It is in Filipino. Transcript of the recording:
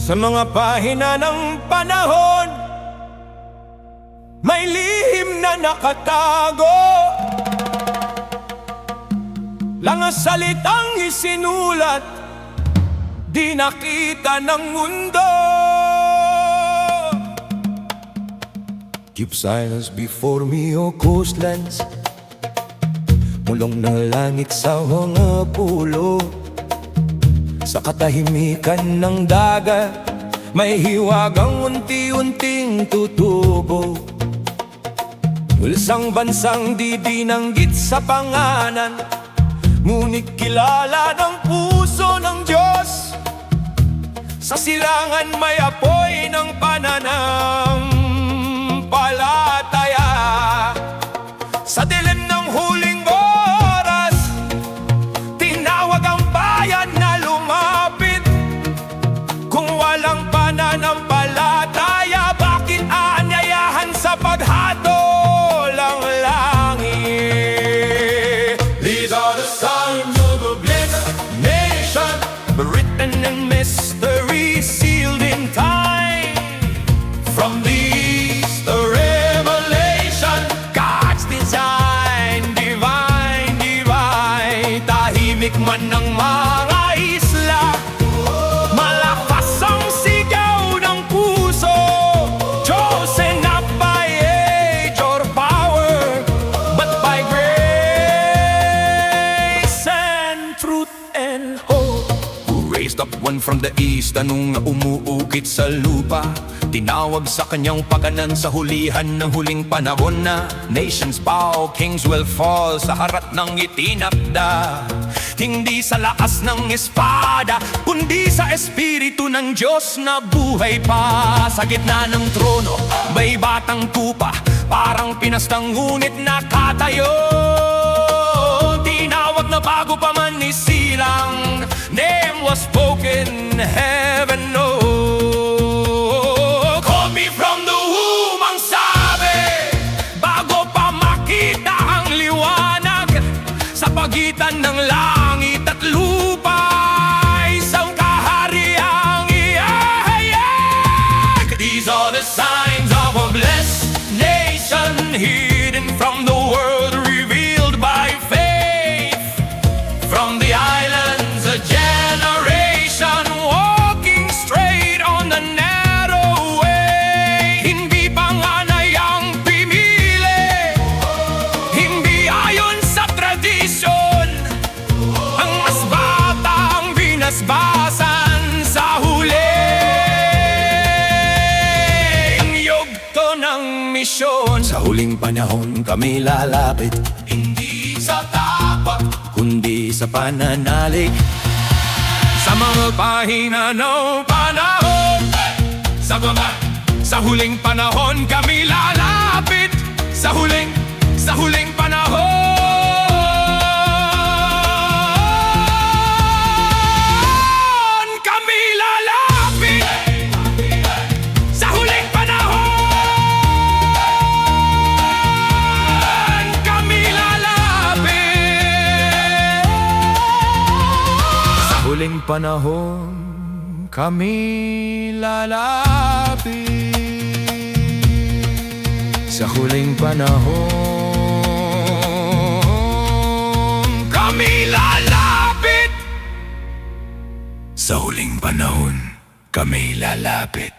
Sa mga pahina ng panahon, may lihim na nakatago, lang ang salitang isinulat, di nakita ng mundo. Keep silence before me, O coastlands, mulong na langit sa mga pulo. Sa katahimikan ng dagat, may hiwagang unti-unting tutubo. Isang bansang di dinanggit sa pangalan, ngunit kilala ng puso ng Diyos. Sa silangan may apoy ng pananampalataya. Sa dilim ng huling oras, tinawag ang bayan na lumapit. Kung walang pananampalataya, bakit aanyayahan sa paghatol ang langit? These are the signs of a blessed nation, written in mystery, sealed in time. From the east, the revelation, God's design, divine, divine. Tahimik man ng mga isla, malakas ang sigaw ng puso, chosen not by age or power, but by grace and truth and hope. Who raised up one from the east, anong umuukit sa lupa, tinawag sa kanyang paganan sa hulihan ng huling panahon na nations bow, kings will fall sa harap ng itinakda. Hindi sa lakas ng espada, kundi sa espiritu ng Diyos na buhay pa. Sa gitna ng trono, may batang tupa, parang pinastang ngunit nakatayo. Tinawag na bago pa man isilang, name was spoken, heaven knows. Call me from the womb, ang sabi, bago pa makita ang liwanag. Sa pagitan ng langit at lupa, isang kahariang ihahayag. These are the signs of a blessed nation, hidden from the world, revealed by faith. From the islands, a generation walking straight on the narrow way. Hindi panganay ang pimili, hindi ayon sa tradisyon, ang mas batang binasbasan sa huling yugto ng misyon. Sa huling panahon kami lalapit, hindi sa tapak, kundi sa pananalig. Sa mga pahina ng panahon, sa huling panahon kami lalapit. Sa huling panahon kami lalapit. Sa huling panahon kami lalapit. Sa huling panahon kami lalapit. Sa huling panahon kami lalapit. Sa huling panahon kami lalapit.